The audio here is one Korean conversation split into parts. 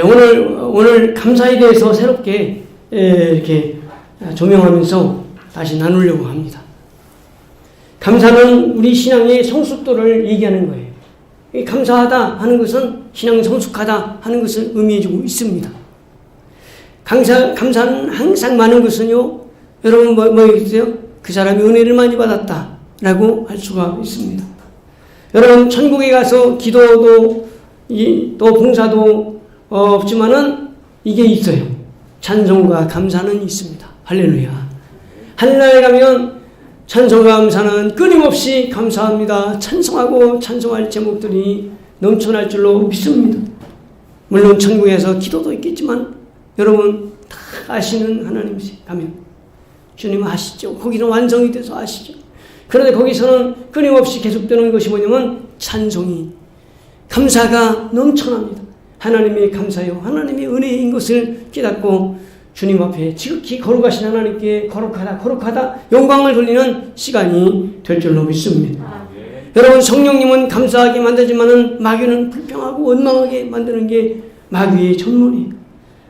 오늘 감사에 대해서 새롭게 이렇게 조명하면서 다시 나누려고 합니다. 감사는 우리 신앙의 성숙도를 얘기하는 거예요. 감사하다 하는 것은 신앙이 성숙하다 하는 것을 의미해주고 있습니다. 감사는 항상 많은 것은요, 여러분 뭐겠어요? 그 사람이 은혜를 많이 받았다 라고 할 수가 있습니다. 여러분 천국에 가서 기도도 또 봉사도 없지만은 이게 있어요. 찬송과 감사는 있습니다. 할렐루야. 하늘나라에 가면 찬송과 감사는 끊임없이 감사합니다. 찬송하고 찬송할 제목들이 넘쳐날 줄로 믿습니다. 물론 천국에서 기도도 있겠지만 여러분 다 아시는 하나님이세요. 가면 주님 아시죠? 거기는 완성이 돼서 아시죠? 그런데 거기서는 끊임없이 계속되는 것이 뭐냐면 찬송이, 감사가 넘쳐납니다. 하나님의 감사요, 하나님의 은혜인 것을 깨닫고 주님 앞에 지극히 거룩하신 하나님께 거룩하다 영광을 돌리는 시간이 될 줄로 믿습니다. 여러분 성령님은 감사하게 만들지만은 마귀는 불평하고 원망하게 만드는 게 마귀의 전문이에요.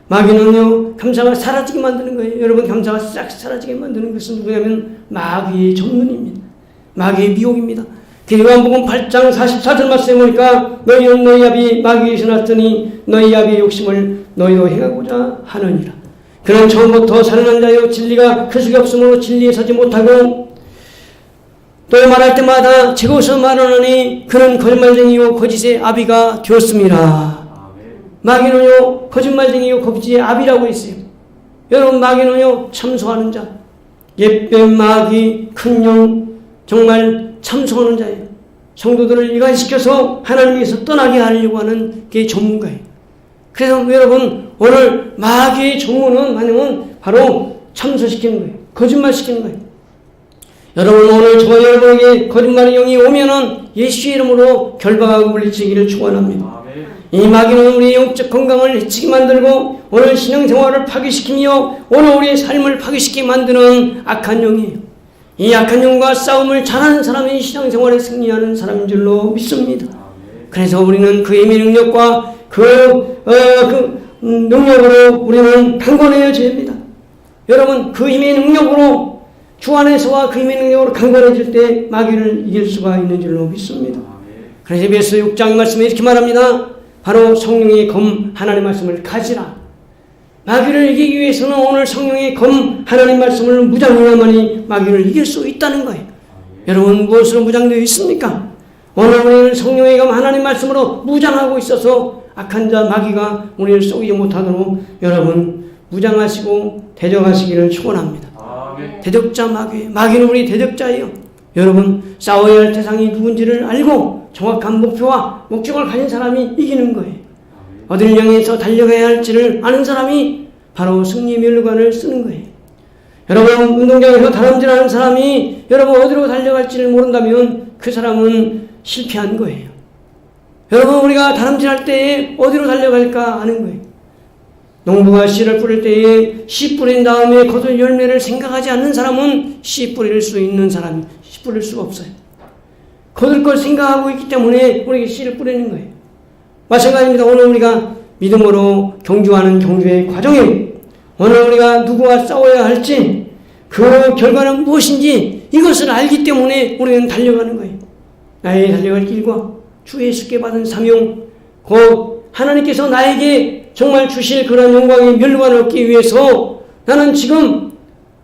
마귀는요 감사가 사라지게 만드는 거예요. 여러분 감사가 싹 사라지게 만드는 것은 누구냐면 마귀의 전문입니다. 마귀의 미혹입니다. 요한복음 8장 44절 말씀에 보니까 너희는 너희 아비 마귀에서 났더니 너희 아비의 욕심을 너희로 행하고자 하느니라. 그는 처음부터 살인한 자요 진리가 그 속에 없으므로 진리에 서지 못하고 또 말할 때마다 제거서 말하노니 그는 거짓말쟁이요 거짓의 아비가 되었습니다. 마귀는요 거짓말쟁이요 거짓의 아비라고 했어요. 여러분 마귀는요 참소하는 자, 옛뱀 마귀 큰 영 정말 참소하는 자예요. 성도들을 이간시켜서 하나님께서 떠나게 하려고 하는 게 전문가예요. 그래서 여러분 오늘 마귀의 전문은 뭐냐면 바로 참소시키는 거예요. 거짓말시키는 거예요. 여러분 오늘 저와 여러분에게 거짓말의 영이 오면은 예수의 이름으로 결박하고 물리치기를 축원합니다. 이 마귀는 우리의 영적 건강을 해치게 만들고 오늘 신앙생활을 파괴시키며 오늘 우리의 삶을 파괴시키게 만드는 악한 영이에요. 이 악한 영과 싸움을 잘하는 사람이 신앙생활에 승리하는 사람인 줄로 믿습니다. 그래서 우리는 그 힘의 능력과 그 능력으로 우리는 강건해져야 됩니다. 여러분 그 힘의 능력으로 주 안에서와 그 힘의 능력으로 강건해질 때 마귀를 이길 수가 있는 줄로 믿습니다. 그래서 에베소 6장 말씀에 이렇게 말합니다. 바로 성령의 검 하나님 말씀을 가지라. 마귀를 이기기 위해서는 오늘 성령의 검 하나님 말씀을 무장해야만이 마귀를 이길 수 있다는 거예요. 여러분 무엇으로 무장되어 있습니까? 오늘 우리는 성령의 검 하나님 말씀으로 무장하고 있어서 악한 자 마귀가 우리를 쏘지 못하도록 여러분 무장하시고 대적하시기를 축원합니다. 대적자 마귀는 우리 대적자예요. 여러분 싸워야 할 대상이 누군지를 알고 정확한 목표와 목적을 가진 사람이 이기는 거예요. 어디를 향해서 달려가야 할지를 아는 사람이 바로 승리의 멸관을 쓰는 거예요. 여러분 운동장에서 다람질하는 사람이 여러분 어디로 달려갈지를 모른다면 그 사람은 실패한 거예요. 여러분 우리가 다람질할 때에 어디로 달려갈까 아는 거예요. 농부가 씨를 뿌릴 때에 씨 뿌린 다음에 거둘 열매를 생각하지 않는 사람은 씨 뿌릴 수 있는 사람이 씨 뿌릴 수가 없어요. 거둘 걸 생각하고 있기 때문에 우리에게 씨를 뿌리는 거예요. 마찬가지입니다. 오늘 우리가 믿음으로 경주하는 경주의 과정에 오늘 우리가 누구와 싸워야 할지 그 결과는 무엇인지 이것을 알기 때문에 우리는 달려가는 거예요. 나의 달려갈 길과 주 예수께 받은 사명 곧 하나님께서 나에게 정말 주실 그런 영광의 멸관을 얻기 위해서 나는 지금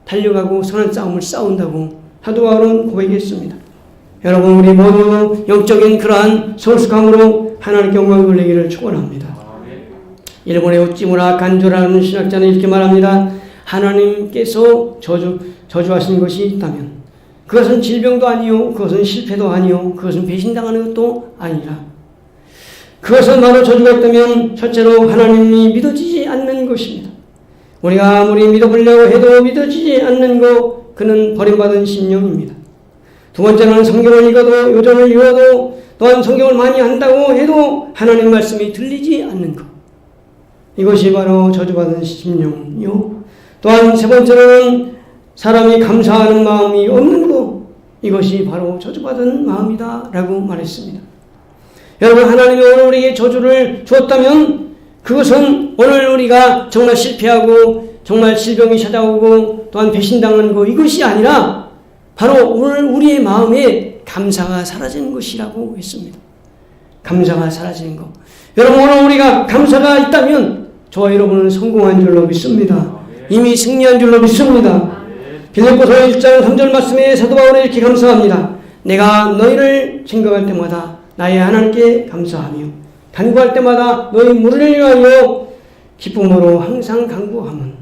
달려가고 선한 싸움을 싸운다고 사도 바울은 고백했습니다. 여러분 우리 모두 영적인 그러한 성숙함으로 하나님께 영광을 돌리기를 축원합니다. 일본의 우찌무라 간조라는 신학자는 이렇게 말합니다. 하나님께서 저주하신 것이 있다면 그것은 질병도 아니요 그것은 실패도 아니요 그것은 배신당하는 것도 아니라 그것은 바로 저주가 있다면 첫째로 하나님이 믿어지지 않는 것입니다. 우리가 아무리 믿어보려고 해도 믿어지지 않는 것 그는 버림받은 심령입니다. 두 번째는 성경을 읽어도 요전을 읽어도 또한 성경을 많이 한다고 해도 하나님 말씀이 들리지 않는 것 이것이 바로 저주받은 심령이요. 또한 세 번째로는 사람이 감사하는 마음이 없는 것 이것이 바로 저주받은 마음이다 라고 말했습니다. 여러분, 하나님이 오늘 우리에게 저주를 주었다면 그것은 오늘 우리가 정말 실패하고 정말 질병이 찾아오고 또한 배신당한 거 이것이 아니라 바로 오늘 우리의 마음에 감사가 사라지는 것이라고 했습니다. 감사가 사라지는 것. 여러분, 오늘 우리가 감사가 있다면 저와 여러분은 성공한 줄로 믿습니다. 이미 승리한 줄로 믿습니다. 빌립보서 1장 3절 말씀에 사도 바울이 이렇게 감사합니다. 내가 너희를 생각할 때마다 나의 하나님께 감사하며 간구할 때마다 너희 무리를 위하여 기쁨으로 항상 간구함은.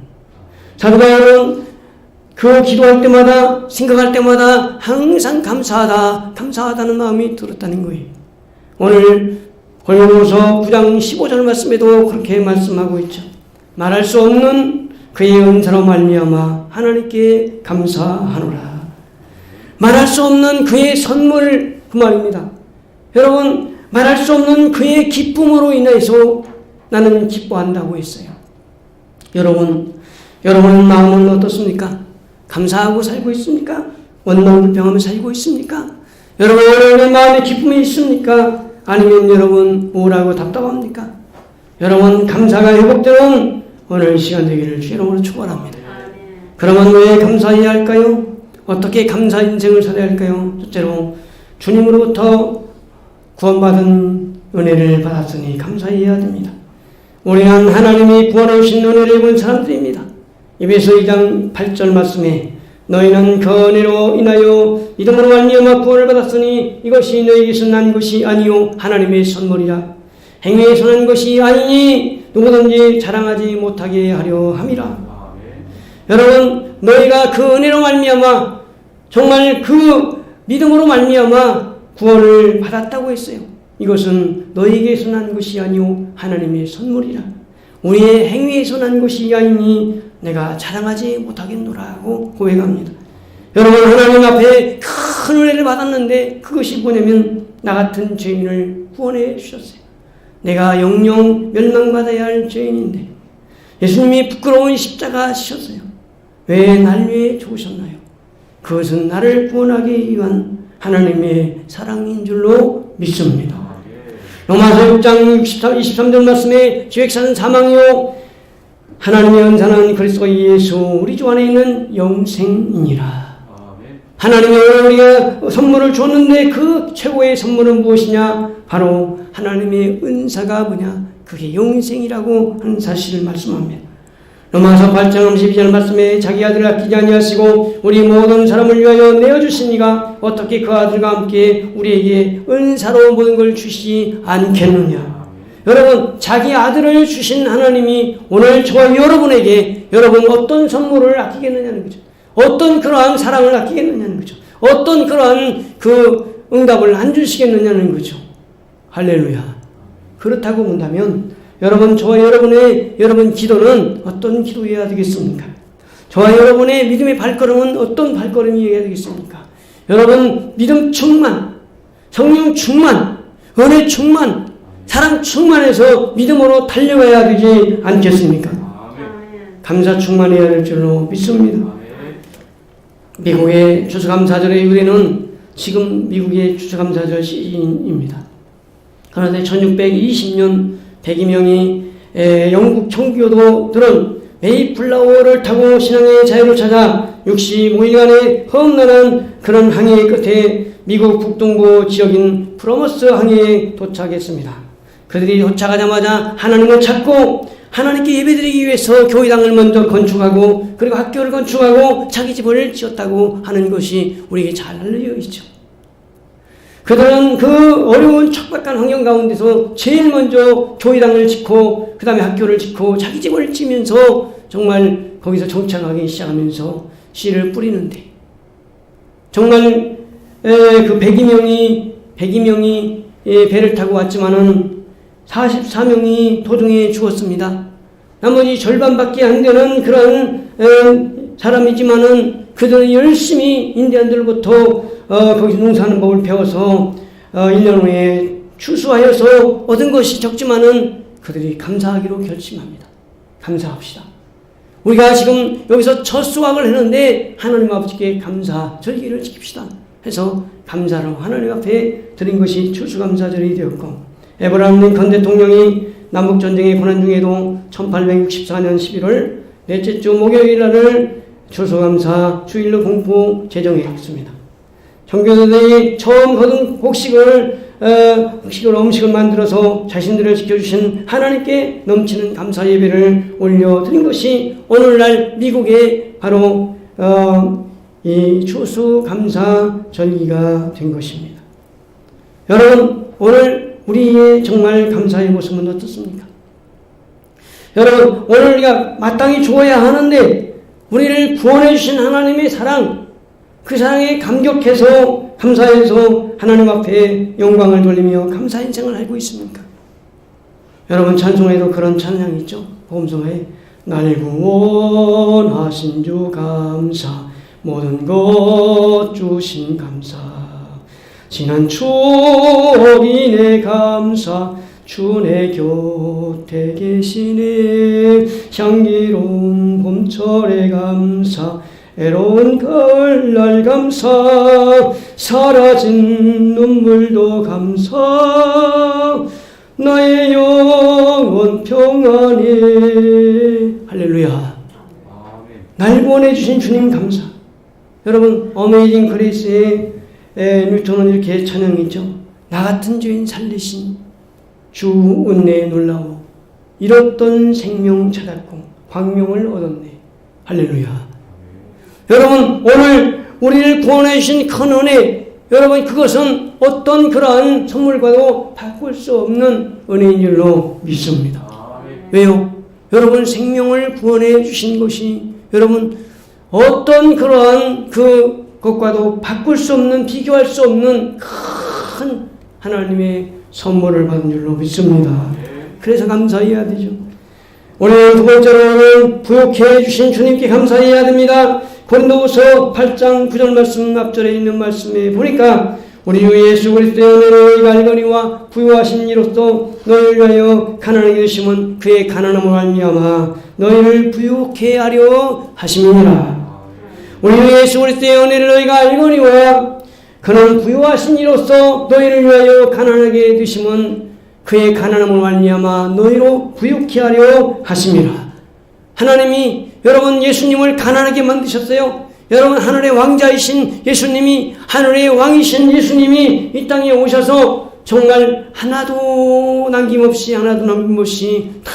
사도 바울은 그 기도할 때마다 생각할 때마다 항상 감사하다는 마음이 들었다는 거예요. 오늘 고린도후서 9장 15절 말씀에도 그렇게 말씀하고 있죠. 말할 수 없는 그의 은사로 말미암아 하나님께 감사하노라. 말할 수 없는 그의 선물, 그 말입니다. 여러분, 말할 수 없는 그의 기쁨으로 인해서 나는 기뻐한다고 했어요. 여러분 마음은 어떻습니까? 감사하고 살고 있습니까? 원망불평하며 살고 있습니까? 여러분, 오늘 마음에 기쁨이 있습니까? 아니면 여러분 우울하고 답답합니까? 여러분, 감사가 회복되는 오늘 시간 되기를 주 이름으로 축원합니다. 그러면 왜 감사해야 할까요? 어떻게 감사 인생을 살아야 할까요? 첫째로 주님으로부터 구원받은 은혜를 받았으니 감사해야 됩니다. 우리는 하나님이 구원해 주신 은혜를 입은 사람들입니다. 에베소 2장 8절 말씀에 너희는 그 은혜로 인하여 믿음으로 말미암아 구원을 받았으니 이것이 너희에게서 난 것이 아니요 하나님의 선물이라. 행위에서 난 것이 아니니 누구든지 자랑하지 못하게 하려 함이라. 여러분, 너희가 그 은혜로 말미암아 정말 그 믿음으로 말미암아 구원을 받았다고 했어요. 이것은 너희에게서 난 것이 아니요 하나님의 선물이라. 우리의 행위에서 난 것이 아니니 내가 자랑하지 못하겠노라고 고백합니다. 여러분, 하나님 앞에 큰 은혜를 받았는데 그것이 뭐냐면 나 같은 죄인을 구원해 주셨어요. 내가 영영 멸망받아야 할 죄인인데 예수님이 부끄러운 십자가 지셨어요. 왜 날 위해 죽으셨나요? 그것은 나를 구원하기 위한 하나님의 사랑인 줄로 믿습니다. 로마서 6장 23절 말씀에 죄액사는 사망이요 하나님의 은사는 그리스도 예수 우리 주 안에 있는 영생이니라. 하나님이 우리가 선물을 줬는데 그 최고의 선물은 무엇이냐? 바로 하나님의 은사가 뭐냐? 그게 영생이라고 하는 사실을 말씀합니다. 로마서 8장 32절 말씀에 자기 아들을 아끼지 아니하시고 우리 모든 사람을 위하여 내어주시니가 어떻게 그 아들과 함께 우리에게 은사로 모든 걸 주시지 않겠느냐. 여러분, 자기 아들을 주신 하나님이 오늘 저와 여러분에게 여러분 어떤 선물을 아끼겠느냐는 거죠. 어떤 그러한 사랑을 아끼겠느냐는 거죠. 어떤 그러한 그 응답을 안 주시겠느냐는 거죠. 할렐루야. 그렇다고 본다면 여러분, 저와 여러분 기도는 어떤 기도여야 되겠습니까? 저와 여러분의 믿음의 발걸음은 어떤 발걸음이어야 되겠습니까? 여러분, 믿음 충만, 성령 충만, 은혜 충만, 사랑 충만해서 믿음으로 달려가야 되지 않겠습니까? 감사 충만해야 될 줄로 믿습니다. 미국의 추수감사절의 유래는 지금 미국의 추수감사절 시즌입니다. 그런데 1620년 102명이 영국 청교도들은 메이플라워를 타고 신앙의 자유를 찾아 65일간의 험난한 그런 항해 끝에 미국 북동부 지역인 프로머스 항해에 도착했습니다. 그들이 도착하자마자 하나님을 찾고 하나님께 예배드리기 위해서 교회당을 먼저 건축하고 그리고 학교를 건축하고 자기 집을 지었다고 하는 것이 우리에게 잘 알려져 있죠. 그들은 그 어려운 척박한 환경 가운데서 제일 먼저 교회당을 짓고 그 다음에 학교를 짓고 자기 집을 지면서 정말 거기서 정착하기 시작하면서 씨를 뿌리는데 정말 그 102명이 배를 타고 왔지만은 44명이 도중에 죽었습니다. 나머지 절반밖에 안 되는 그런 사람이지만은 그들은 열심히 인디안들로부터 거기서 농사하는 법을 배워서 1년 후에 추수하여서 얻은 것이 적지만은 그들이 감사하기로 결심합니다. 감사합시다. 우리가 지금 여기서 첫 수확을 했는데 하나님 아버지께 감사 절기를 지킵시다 해서 감사로 하나님 앞에 드린 것이 추수감사절이 되었고 에브라함 링컨 대통령이 남북전쟁의 고난 중에도 1864년 11월 넷째 주 목요일날을 추수감사 주일로 공포 제정했습니다. 청교도들이 처음 거둔 음식을 만들어서 자신들을 지켜주신 하나님께 넘치는 감사 예배를 올려드린 것이 오늘날 미국의 바로 이 추수감사 절기가 된 것입니다. 여러분, 오늘 우리의 정말 감사의 모습은 어떻습니까? 여러분, 오늘 우리가 마땅히 주어야 하는데 우리를 구원해 주신 하나님의 사랑, 그 사랑에 감격해서 감사해서 하나님 앞에 영광을 돌리며 감사 인생을 알고 있습니까? 여러분, 찬송에도 그런 찬양이 있죠. 복음성에 날 구원하신 주 감사, 모든 것 주신 감사, 지난 추억이 내 감사, 주 내 곁에 계시네, 향기로운 봄철의 감사, 애로운 가을날 감사, 사라진 눈물도 감사, 나의 영혼 평안해. 할렐루야. 날 구원해주신 주님 감사. 여러분, 어메이징 그레이스의 뉴턴은 이렇게 찬양이죠. 나 같은 죄인 살리신 주 은혜에 놀라워 잃었던 생명 찾았고 광명을 얻었네. 할렐루야. 여러분, 오늘 우리를 구원해 주신 큰 은혜, 여러분, 그것은 어떤 그러한 선물과도 바꿀 수 없는 은혜인 줄로 믿습니다. 왜요? 여러분, 생명을 구원해 주신 것이 여러분 어떤 그러한 그것과도 바꿀 수 없는, 비교할 수 없는 큰 하나님의 선물을 받은 줄로 믿습니다. 그래서 감사해야 되죠. 오늘 두 번째로는 부욕해 주신 주님께 감사해야 됩니다. 고린도후서 8장 9절 말씀 앞절에 있는 말씀에 보니까 우리 주 예수 그리스도의 은혜를 알거니와 부요하신 이로써 너희를 위하여 가난하게 되심은 그의 가난함으로 말미암아 너희를 부욕해 하려 하심이니라. 우리 주 예수 그리스도의 은혜를 너희가 알거니와 그는 부요하신 이로써 너희를 위하여 가난하게 되심은 그의 가난함으로 말미암아 너희로 부욕해 하려 하심이라. 하나님이 여러분 예수님을 가난하게 만드셨어요. 여러분, 하늘의 왕자이신 예수님이, 하늘의 왕이신 예수님이 이 땅에 오셔서 정말 하나도 남김없이 다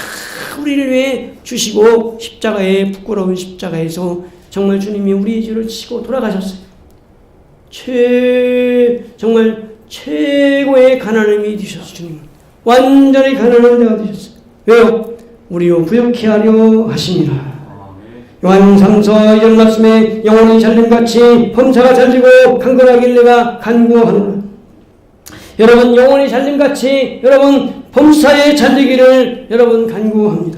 우리를 위해 주시고 십자가에, 부끄러운 십자가에서 정말 주님이 우리의 죄를 지고 돌아가셨어요. 정말 최고의 가난함이 되셨어요. 주님은 완전히 가난한 자가 되셨어요. 왜요? 우리로 부욕해 하려 하심이라. 요한 3서 2절 말씀에 영혼이 잘림같이 범사가 잘지고 강건하길 내가 간구하노라. 여러분, 영혼이 잘림같이 여러분 범사에 잘리기를 여러분 간구합니다.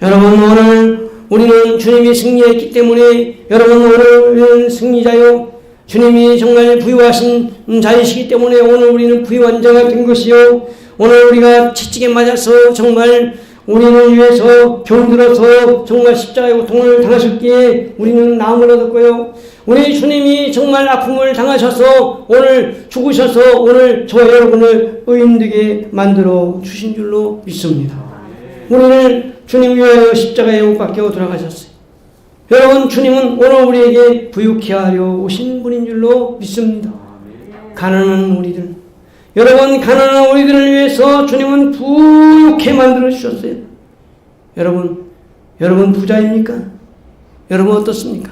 여러분, 오늘 우리는 주님이 승리했기 때문에 여러분 오늘은 승리자요, 주님이 정말 부유하신 자이시기 때문에 오늘 우리는 부유한 자가 된 것이요, 오늘 우리가 채찍에 맞아서 정말 우리를 위해서 병들어서 정말 십자가의 고통을 당하셨기에 우리는 나음을 얻었고요, 우리 주님이 정말 아픔을 당하셔서 오늘 죽으셔서 오늘 저와 여러분을 의인되게 만들어 주신 줄로 믿습니다. 우리를 주님 위하여 십자가에 못 박혀 돌아가셨어요. 여러분, 주님은 오늘 우리에게 부유케 하려 오신 분인 줄로 믿습니다. 가난한 우리들, 여러분, 가난한 우리들을 위해서 주님은 부유케 만들어 주셨어요. 여러분 부자입니까? 여러분 어떻습니까?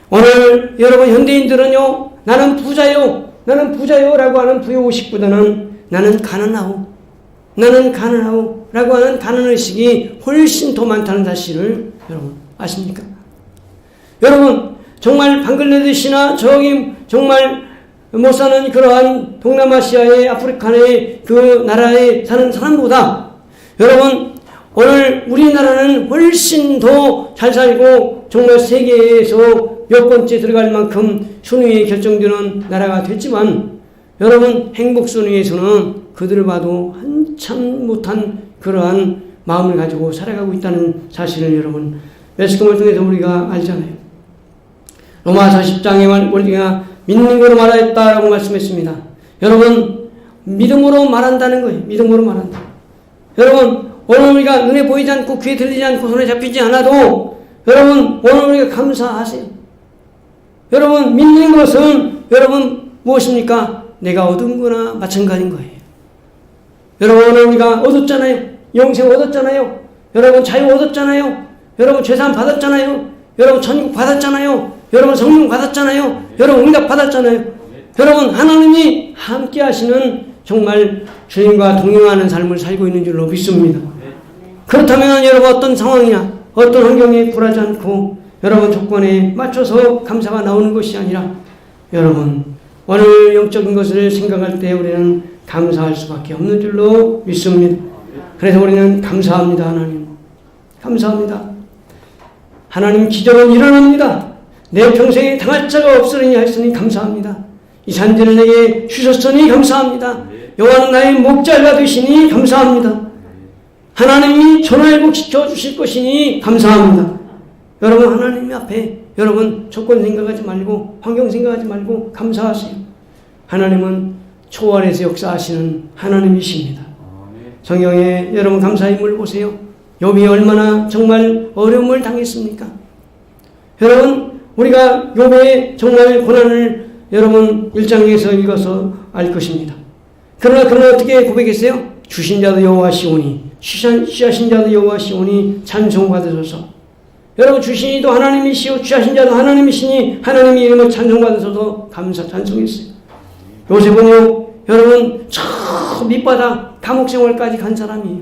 오늘 여러분 현대인들은요, 나는 부자요 라고 하는 부유의식보다는 나는 가난하오 라고 하는 가난의식이 훨씬 더 많다는 사실을 여러분 아십니까? 여러분, 정말 방글라데시나 저기 정말 못 사는 그러한 동남아시아의 아프리카의 그 나라에 사는 사람보다 여러분 오늘 우리나라는 훨씬 더 잘 살고 정말 세계에서 몇 번째 들어갈 만큼 순위에 결정되는 나라가 됐지만 여러분 행복 순위에서는 그들을 봐도 한참 못한 그러한 마음을 가지고 살아가고 있다는 사실을 여러분 매스컴을 통해서 우리가 알잖아요. 로마서 10장에 우리가 믿는 거로 말하였다라고 말씀했습니다. 여러분, 믿음으로 말한다는 거예요. 믿음으로 말한다. 여러분, 오늘 우리가 눈에 보이지 않고 귀에 들리지 않고 손에 잡히지 않아도 여러분, 오늘 우리가 감사하세요. 여러분, 믿는 것은 여러분 무엇입니까? 내가 얻은 거나 마찬가지인 거예요. 여러분, 오늘 우리가 얻었잖아요. 영생 얻었잖아요. 여러분, 자유 얻었잖아요. 여러분, 죄산 받았잖아요. 여러분, 천국 받았잖아요. 여러분, 성령 받았잖아요. 여러분, 응답 받았잖아요. 여러분, 하나님이 함께 하시는 정말 주님과 동행하는 삶을 살고 있는 줄로 믿습니다. 그렇다면 여러분, 어떤 상황이나 어떤 환경에 굴하지 않고 여러분 조건에 맞춰서 감사가 나오는 것이 아니라 여러분, 오늘 영적인 것을 생각할 때 우리는 감사할 수밖에 없는 줄로 믿습니다. 그래서 우리는 감사합니다. 하나님, 감사합니다. 하나님, 기적은 일어납니다. 내 평생에 당할 자가 없으리니 하였으니 감사합니다. 이 산지를 내게 주셨으니 감사합니다. 여호와는 나의 목자가 되시니 감사합니다. 하나님이 전화회복시켜 주실 것이니 감사합니다. 여러분, 하나님 앞에 여러분 조건 생각하지 말고 환경 생각하지 말고 감사하세요. 하나님은 초월해서 역사하시는 하나님이십니다. 성경에 여러분 감사의 인물 보세요. 욥이 얼마나 정말 어려움을 당했습니까? 여러분, 우리가 욥의 정말 고난을 여러분 1장에서 읽어서 알 것입니다. 그러나 어떻게 고백했어요? 주신 자도 여호와시오니 취하신 자도 여호와시오니 찬송받으소서. 여러분, 주신이도 하나님이시오 취하신 자도 하나님이시니 하나님의 이름을 찬송받으소서. 찬송했어요. 요셉은요, 여러분 저 밑바닥 감옥 생활까지 간 사람이에요.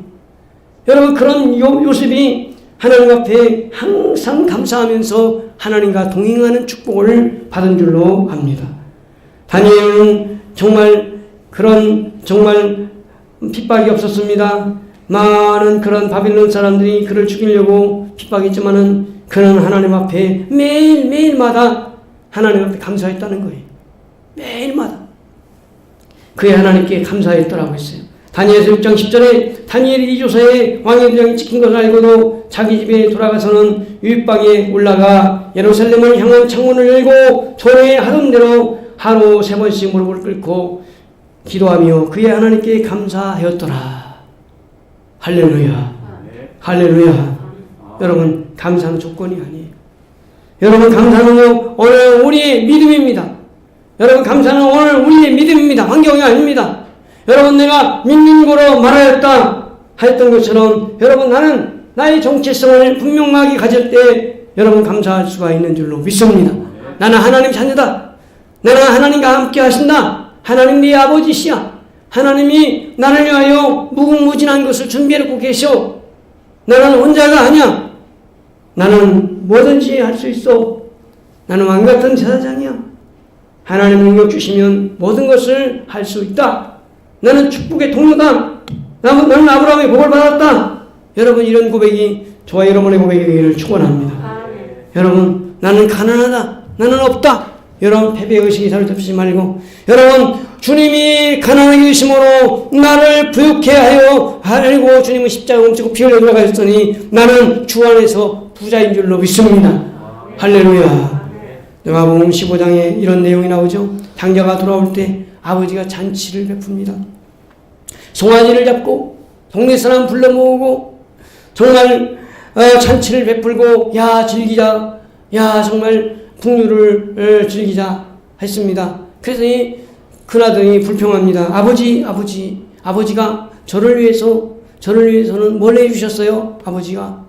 여러분, 그런 요셉이 하나님 앞에 항상 감사하면서 하나님과 동행하는 축복을 받은 줄로 압니다. 다니엘은 정말 그런 정말 핍박이 없었습니다. 많은 그런 바빌론 사람들이 그를 죽이려고 핍박했지만은 그는 하나님 앞에 매일마다 하나님 앞에 감사했다는 거예요. 매일마다 그의 하나님께 감사했더라고 했어요. 다니엘서 6장 10절에 다니엘이 이 조사에 왕의 도장이 찍힌 것을 알고도 자기 집에 돌아가서는 윗방에 올라가 예루살렘을 향한 창문을 열고 전에 하던 대로 하루 3번씩 무릎을 꿇고 기도하며 그의 하나님께 감사하였더라. 할렐루야. 할렐루야. 여러분, 감사는 조건이 아니에요. 여러분, 감사는 오늘 우리의 믿음입니다. 여러분, 감사는 오늘 우리의 믿음입니다. 환경이 아닙니다. 여러분, 내가 믿는 거로 말하였다 하였던 것처럼 여러분, 나는 나의 정체성을 분명하게 가질 때 여러분 감사할 수가 있는 줄로 믿습니다. 나는 하나님 자녀다. 나는 하나님과 함께 하신다. 하나님 네 아버지시야. 하나님이 나를 위하여 무궁무진한 것을 준비해놓고 계셔. 나는 혼자가 아니야. 나는 뭐든지 할 수 있어. 나는 왕같은 제사장이야. 하나님 능력 주시면 모든 것을 할 수 있다. 나는 축복의 통로다. 나는 아브라함의 복을 받았다. 여러분, 이런 고백이 저와 여러분의 고백이 되기를 축원합니다. 여러분, 나는 가난하다. 나는 없다. 여러분, 패배의식이 사로잡히지 말고 여러분, 주님이 가난하게 되심으로 나를 부유케 하여 하려고 주님은 십자가 옮기고 피 흘려 돌아가셨으니 나는 주 안에서 부자인 줄로 믿습니다. 할렐루야. 누가복음 15장에 이런 내용이 나오죠. 장자가 돌아올 때 아버지가 잔치를 베풉니다. 송아지를 잡고 동네 사람 불러 모으고 정말 잔치를 베풀고 야 즐기자, 야 정말 풍류를 즐기자 했습니다. 그래서 이 큰아들이 불평합니다. 아버지가 저를 위해서는 뭘 해주셨어요? 아버지가.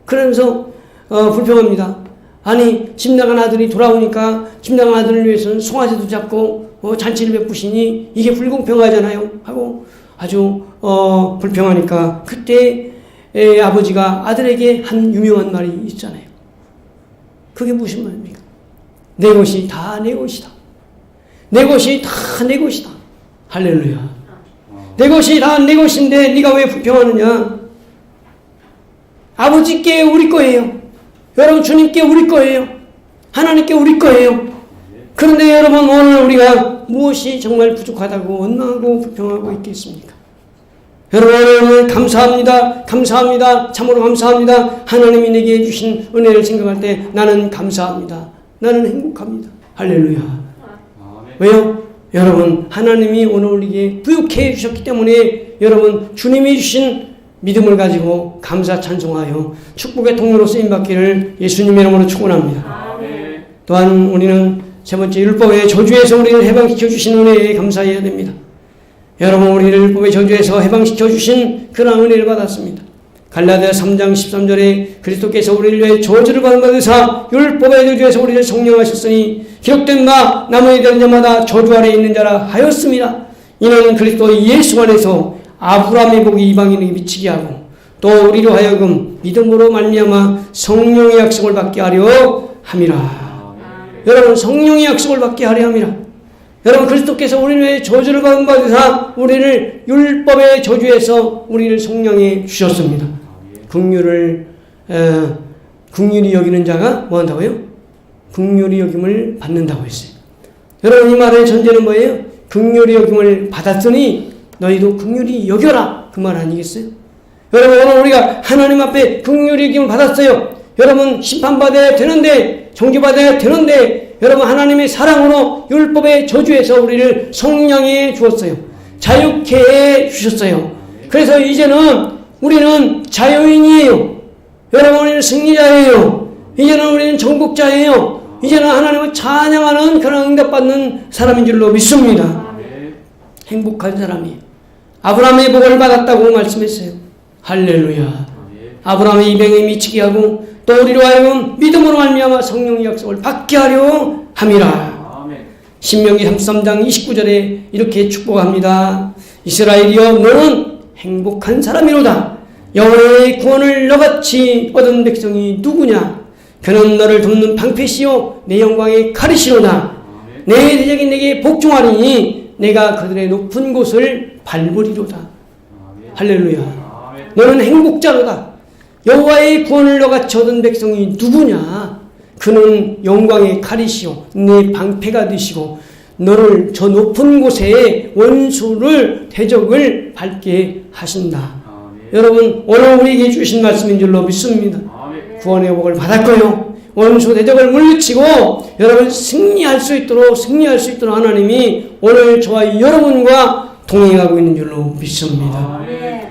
그러면서 불평합니다. 아니, 집 나간 아들이 돌아오니까 집 나간 아들을 위해서는 송아지도 잡고 잔치를 베푸시니 이게 불공평하잖아요 하고 아주 불평하니까 그때 아버지가 아들에게 한 유명한 말이 있잖아요. 그게 무슨 말입니까? 내 것이 다 내 것이다. 내 것이 다 내 것이다. 할렐루야. 내 것이 다 내 것인데 네가 왜 불평하느냐? 아버지께 우리 거예요. 여러분, 주님께 우리 거예요. 하나님께 우리 거예요. 그런데 여러분, 오늘 우리가 무엇이 정말 부족하다고 원망하고 불평하고 있겠습니까? 여러분, 오늘 감사합니다. 감사합니다. 참으로 감사합니다. 하나님이 내게 주신 은혜를 생각할 때 나는 감사합니다. 나는 행복합니다. 할렐루야. 왜요? 여러분 하나님이 오늘 우리에게 부욕해 주셨기 때문에 여러분 주님이 주신 믿음을 가지고 감사 찬송하여 축복의 통로로 쓰임받기를 예수님의 이름으로 축원합니다. 아멘. 또한 우리는 세 번째 율법의 저주에서 우리를 해방시켜 주신 은혜에 감사해야 됩니다. 여러분 우리를 율법의 저주에서 해방시켜 주신 그런 은혜를 받았습니다. 갈라디아 3장 13절에 그리스도께서 우리를 위해 저주를 받으사 율법의 저주에서 우리를 성령하셨으니 기록된 바 나무에 대한 자마다 저주 아래 있는 자라 하였습니다. 이는 그리스도 예수 안에서 아브라함의 복이 이방인에게 미치게 하고 또 우리로 하여금 믿음으로 말미암아 성령의 약속을 받게 하려 함이라. 여러분 성령의 약속을 받게 하려 함이라. 여러분 그리스도께서 우리를 위해 저주를 받으사 우리를 율법의 저주에서 우리를 성령에 주셨습니다. 긍휼히 여기는 자가 뭐 한다고요? 긍휼히 여김을 받는다고 했어요. 여러분 이 말의 전제는 뭐예요? 긍휼히 여김을 받았으니 너희도 긍휼히 여겨라 그 말 아니겠어요? 여러분 오늘 우리가 하나님 앞에 긍휼히 여김을 받았어요. 여러분 심판받아야 되는데 정죄받아야 되는데 여러분 하나님의 사랑으로 율법의 저주에서 우리를 성령에 주었어요. 자유케 해 주셨어요. 그래서 이제는 우리는 자유인이에요. 여러분 우리는 승리자예요. 이제는 우리는 정복자예요. 이제는 하나님을 찬양하는 그런 응답받는 사람인 줄로 믿습니다. 행복한 사람이 아브라함의 복을 받았다고 말씀했어요. 할렐루야. 아브라함의 이병에 미치게 하고 또 우리로 하여금 믿음으로 말미암아 성령의 약속을 받게 하려 함이라. 신명기 33장 29절에 이렇게 축복합니다. 이스라엘이여 너는 행복한 사람이로다. 여호와의 구원을 너같이 얻은 백성이 누구냐? 그는 너를 돕는 방패시요 내 영광의 가르시로다. 내 대적이 내게 복종하리니 내가 그들의 높은 곳을 밟으리로다. 할렐루야. 너는 행복자로다. 여호와의 구원을 너같이 얻은 백성이 누구냐? 그는 영광의 칼이시오 내 방패가 되시고 너를 저 높은 곳에 원수를 대적을 밟게 하신다. 여러분 오늘 우리에게 주신 말씀인 줄로 믿습니다. 구원의 복을 받았고요. 원수 대적을 물리치고 여러분 승리할 수 있도록 하나님이 오늘 저와 여러분과 동행하고 있는 줄로 믿습니다.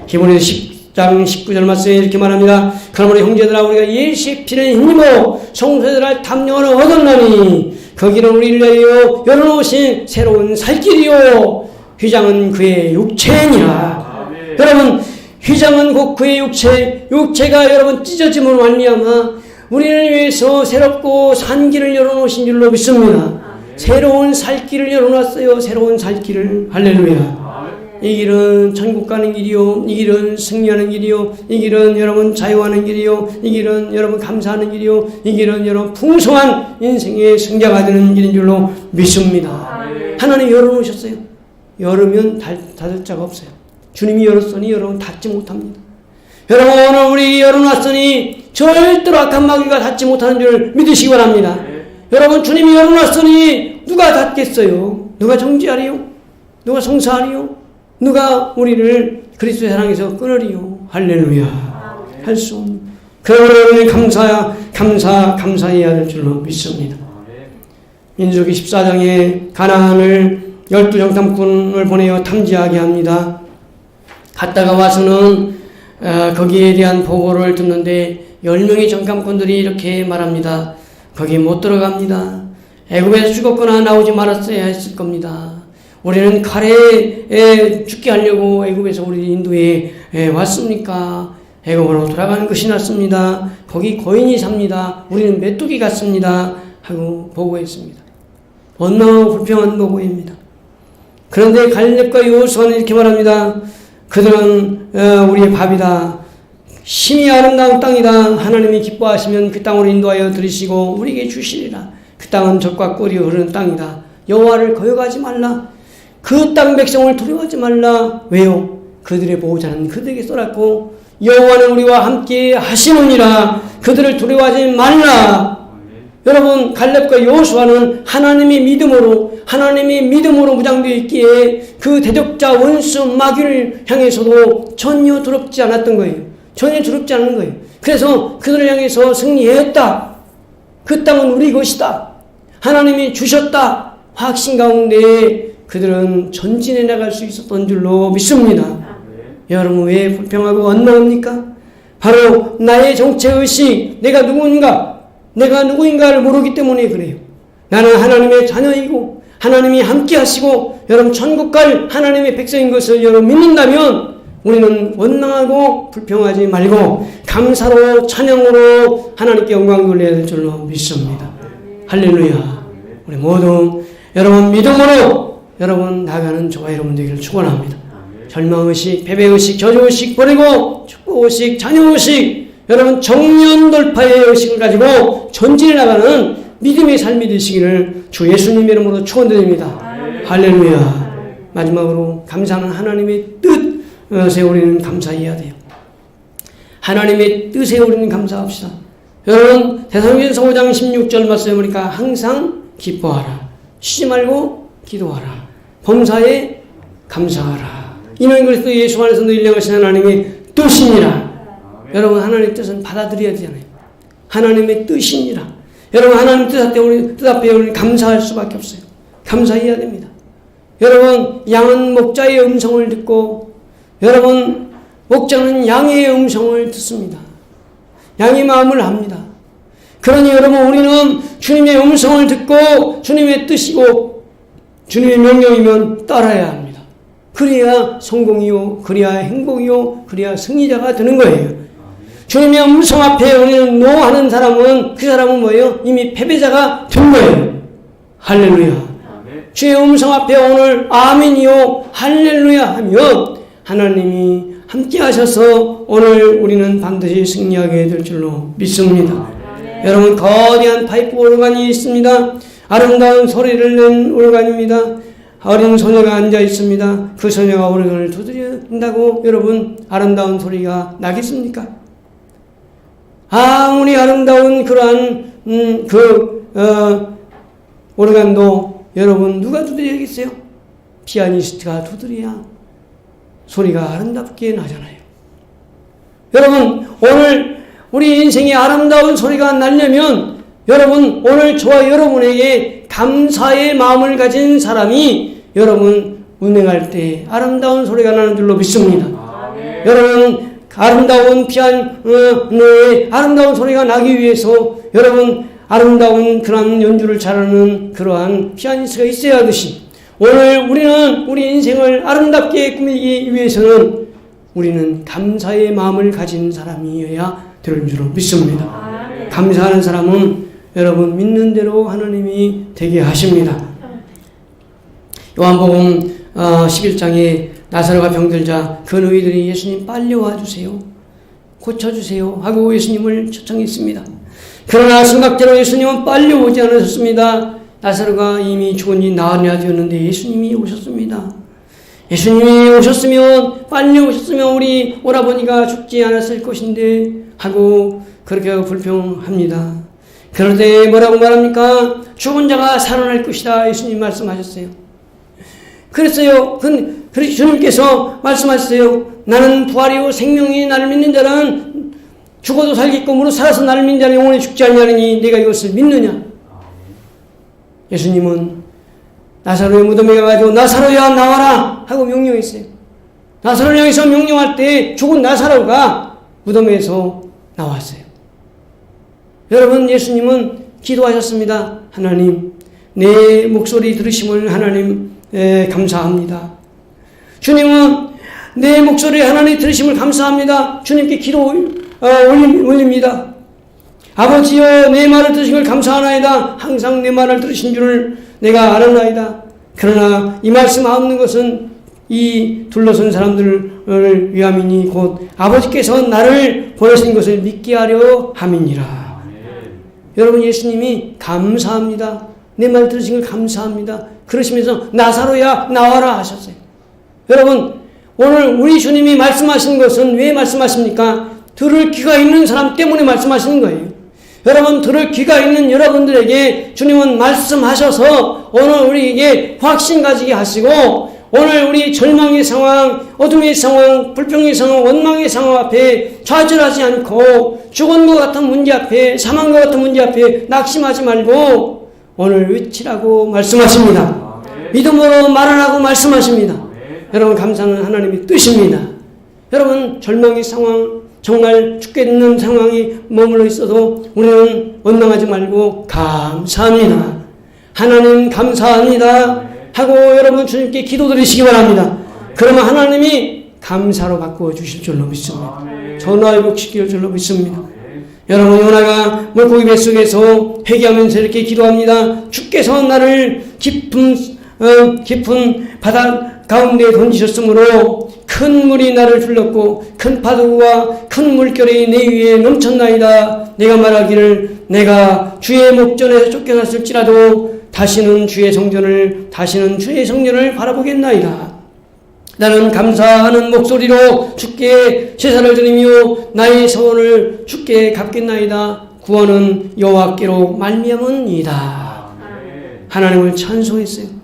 기본에서 10장 19절 말씀에 이렇게 말합니다. 그러므로 형제들아 우리가 예수의 피를 힘입어 성소들할 탐령을 얻었나니 거기는 우리를 위하여 열어놓으신 새로운 살길이요 휘장은 그의 육체니라. 여러분 휘장은 곧 그의 육체가 여러분 찢어짐으로 말미암아 우리를 위해서 새롭고 산 길을 열어놓으신 줄로 믿습니다. 새로운 살길을 열어놨어요. 새로운 살길을. 할렐루야. 이 길은 천국 가는 길이요. 이 길은 승리하는 길이요. 이 길은 여러분 자유하는 길이요. 이 길은 여러분 감사하는 길이요. 이 길은 여러분 풍성한 인생의 승자가 되는 길인 줄로 믿습니다. 하나님 열어놓으셨어요. 열으면 닫을 자가 없어요. 주님이 열었으니 여러분 닫지 못합니다. 여러분 오늘 우리 열어놨으니 절대로 악한 마귀가 닫지 못하는 줄 믿으시기 바랍니다. 여러분 주님이 열어놨으니 누가 닫겠어요? 누가 정죄하리요? 누가 성사하리요? 누가 우리를 그리스도의 사랑에서 끊으리요? 할렐루야. 할 수 없는 그러므로 감사해야 될 줄로 믿습니다. 민수기 14장에 가나안을 12정탐꾼을 보내어 탐지하게 합니다. 갔다가 와서는 거기에 대한 보고를 듣는데 10명의 정탐꾼들이 이렇게 말합니다. 거기 못 들어갑니다. 애굽에서 죽었거나 나오지 말았어야 했을 겁니다. 우리는 칼에 죽게 하려고 애굽에서 우리 인도에 왔습니까? 애굽으로 돌아가는 것이 낫습니다. 거기 거인이 삽니다. 우리는 메뚜기 같습니다. 하고 보고했습니다. 원망하고 불평한 보고입니다. 그런데 갈렙과 여호수아는 이렇게 말합니다. 그들은 우리의 밥이다. 심히 아름다운 땅이다. 하나님이 기뻐하시면 그 땅으로 인도하여 들이시고 우리에게 주시리라. 그 땅은 젖과 꿀이 흐르는 땅이다. 여호와를 거역하지 말라. 그 땅 백성을 두려워하지 말라. 왜요? 그들의 보호자는 그들에게 쏘았고 여호와는 우리와 함께 하시느니라. 그들을 두려워하지 말라. 여러분 갈렙과 여호수아는 하나님의 믿음으로 무장되어 있기에 그 대적자 원수 마귀를 향해서도 전혀 두렵지 않았던 거예요. 전혀 두렵지 않은 거예요. 그래서 그들을 향해서 승리했다. 그 땅은 우리 것이다. 하나님이 주셨다. 확신 가운데 그들은 전진해 나갈 수 있었던 줄로 믿습니다. 여러분 왜 불평하고 원망합니까? 바로 나의 정체의식, 내가 누구인가를 모르기 때문에 그래요. 나는 하나님의 자녀이고 하나님이 함께 하시고 여러분 천국 갈 하나님의 백성인 것을 여러분 믿는다면 우리는 원망하고 불평하지 말고 감사로 찬양으로 하나님께 영광 돌려야 될 줄로 믿습니다. 할렐루야. 우리 모두 여러분 믿음으로 여러분 나가는 저와 여러분 되기를 축원합니다. 절망의식, 패배의식, 저주의식 버리고 축복의식, 자녀의식 여러분 정면 돌파의 의식을 가지고 전진해 나가는 믿음의 삶이 되시기를 주 예수님 이름으로 축원드립니다. 할렐루야. 마지막으로 감사는 하나님의 뜻에 우리는 감사해야 돼요. 하나님의 뜻에 우리는 감사합시다. 여러분 데살로니가서 5장 16절 말씀해 보니까 항상 기뻐하라. 쉬지 말고 기도하라. 범사에 감사하라. 이는 그리스도 예수 안에서 너희를 향하신 하나님의 뜻이니라. 여러분 하나님의 뜻은 받아들여야 되잖아요. 하나님의 뜻이니라. 여러분 하나님 뜻 앞에 우리는 감사할 수밖에 없어요. 감사해야 됩니다. 여러분 양은 목자의 음성을 듣고 여러분 목자는 양의 음성을 듣습니다. 양의 마음을 압니다. 그러니 여러분 우리는 주님의 음성을 듣고 주님의 뜻이고 주님의 명령이면 따라야 합니다. 그래야 성공이요, 그래야 행복이요, 그래야 승리자가 되는 거예요. 주님의 음성 앞에 우리는 노하는 사람은 그 사람은 뭐예요? 이미 패배자가 된 거예요. 할렐루야. 주의 음성 앞에 오늘 아멘이요 할렐루야 하면 하나님이 함께 하셔서 오늘 우리는 반드시 승리하게 될 줄로 믿습니다. 여러분 거대한 파이프 오르간이 있습니다. 아름다운 소리를 낸 오르간입니다. 어린 소녀가 앉아 있습니다. 그 소녀가 오르간을 두드린다고 여러분 아름다운 소리가 나겠습니까? 아무리 아름다운 그러한 오르간도 여러분 누가 두드려야겠어요? 피아니스트가 두드려야 소리가 아름답게 나잖아요. 여러분 오늘 우리 인생에 아름다운 소리가 나려면 여러분 오늘 저와 여러분에게 감사의 마음을 가진 사람이 여러분 운행할 때 아름다운 소리가 나는 줄로 믿습니다. 여러분 아름다운 피아노의 아름다운 소리가 나기 위해서 여러분 아름다운 그러한 연주를 잘하는 그러한 피아니스트가 있어야 하듯이 오늘 우리는 우리 인생을 아름답게 꾸미기 위해서는 우리는 감사의 마음을 가진 사람이어야 될 줄로 믿습니다. 감사하는 사람은 여러분 믿는 대로 하나님이 되게 하십니다. 요한복음 11장에 나사로가 병들자 그 너희들이 예수님 빨리 와주세요. 고쳐주세요 하고 예수님을 초청했습니다. 그러나 생각대로 예수님은 빨리 오지 않으셨습니다. 나사로가 이미 죽은 지 나흘이나 되었는데 예수님이 오셨습니다. 예수님이 오셨으면 빨리 오셨으면 우리 오라버니가 죽지 않았을 것인데 하고 그렇게 하고 불평합니다. 그런데 뭐라고 말합니까? 죽은 자가 살아날 것이다 예수님 말씀하셨어요. 그랬어요. 그래서 주님께서 말씀하셨어요. 나는 부활이요 생명이 나를 믿는 자는 죽어도 살겠고 무릇 살아서 나를 믿는 자는 영원히 죽지 아니하리니 네가 이것을 믿느냐? 예수님은 나사로의 무덤에 가가지고 나사로야 나와라 하고 명령했어요. 나사로를 향해서 명령할 때 죽은 나사로가 무덤에서 나왔어요. 여러분 예수님은 기도하셨습니다. 하나님 내 목소리 들으심을 하나님 감사합니다. 주님은 내 목소리 하나님 들으심을 감사합니다. 주님께 기도 올립니다. 아버지여 내 말을 들으신 걸 감사하나이다. 항상 내 말을 들으신 줄을 내가 알았나이다. 그러나 이 말씀 없는 것은 이 둘러선 사람들을 위함이니 곧 아버지께서 나를 보내신 것을 믿게 하려 함이니라. 여러분 예수님이 감사합니다. 내 말 들으신 걸 감사합니다. 그러시면서 나사로야 나와라 하셨어요. 여러분 오늘 우리 주님이 말씀하시는 것은 왜 말씀하십니까? 들을 귀가 있는 사람 때문에 말씀하시는 거예요. 여러분 들을 귀가 있는 여러분들에게 주님은 말씀하셔서 오늘 우리에게 확신 가지게 하시고 오늘 우리 절망의 상황, 어둠의 상황, 불평의 상황, 원망의 상황 앞에 좌절하지 않고 죽은 것 같은 문제 앞에 사망과 같은 문제 앞에 낙심하지 말고 오늘 외치라고 말씀하십니다. 믿음으로 말하라고 말씀하십니다. 여러분, 감사는 하나님의 뜻입니다. 여러분, 절망의 상황, 정말 죽겠는 상황이 머물러 있어도 우리는 원망하지 말고 감사합니다. 하나님 감사합니다 하고 여러분 주님께 기도드리시기 바랍니다. 그러면 하나님이 감사로 바꾸어 주실 줄로 믿습니다. 전화위복시킬 줄로 믿습니다. 여러분, 요나가 물고기 뱃속에서 회개하면서 이렇게 기도합니다. 주께서 나를 깊은 바다 가운데 던지셨으므로 큰 물이 나를 둘렀고 큰 파도와 큰 물결이 내 위에 넘쳤나이다. 내가 말하기를 내가 주의 목전에서 쫓겨났을지라도 다시는 주의 성전을 바라보겠나이다. 나는 감사하는 목소리로 주께 제사를 드리며 나의 소원을 주께 갚겠나이다. 구원은 여호와께로 말미암은이다. 하나님을 찬송했어요.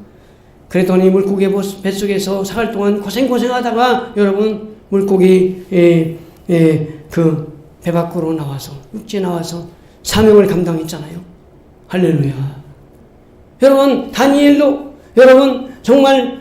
그랬더니 물고기 뱃속에서 사흘 동안 고생하다가 여러분 물고기 그 배 밖으로 나와서 육지에 나와서 사명을 감당했잖아요. 할렐루야. 여러분, 다니엘도 여러분 정말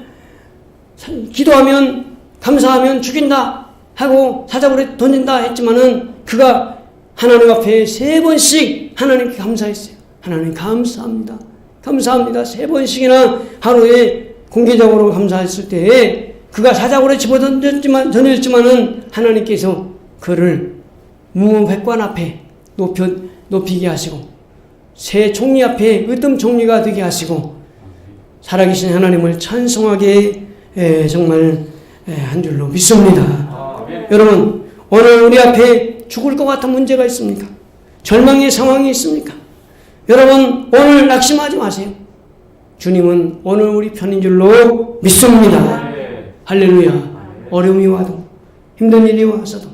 기도하면 감사하면 죽인다 하고 사자굴에 던진다 했지만은 그가 하나님 앞에 3번씩 하나님께 감사했어요. 하나님 감사합니다. 감사합니다. 3번씩이나 하루에 공개적으로 감사했을 때에 그가 사자굴에 집어던졌지만은 하나님께서 그를 무백관 앞에 높이게 하시고 새 총리 앞에 으뜸 총리가 되게 하시고 살아계신 하나님을 찬송하게 정말 한 줄로 믿습니다. 여러분, 오늘 우리 앞에 죽을 것 같은 문제가 있습니까? 절망의 상황이 있습니까? 여러분, 오늘 낙심하지 마세요. 주님은 오늘 우리 편인 줄로 믿습니다. 할렐루야. 어려움이 와도 힘든 일이 와서도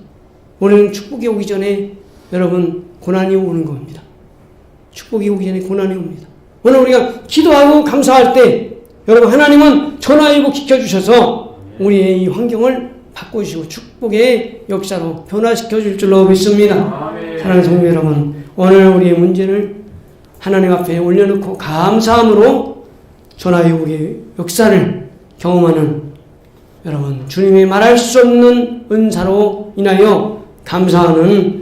우리는 축복이 오기 전에 여러분 고난이 오는 겁니다. 축복이 오기 전에 고난이 옵니다. 오늘 우리가 기도하고 감사할 때 여러분, 하나님은 전화위복 시켜주셔서 우리의 이 환경을 바꾸시고 축복의 역사로 변화시켜 줄 줄로 믿습니다. 사랑하는 성도 여러분, 오늘 우리의 문제를 하나님 앞에 올려놓고 감사함으로 전화위복의 역사를 경험하는 여러분, 주님의 말할 수 없는 은사로 인하여 감사하는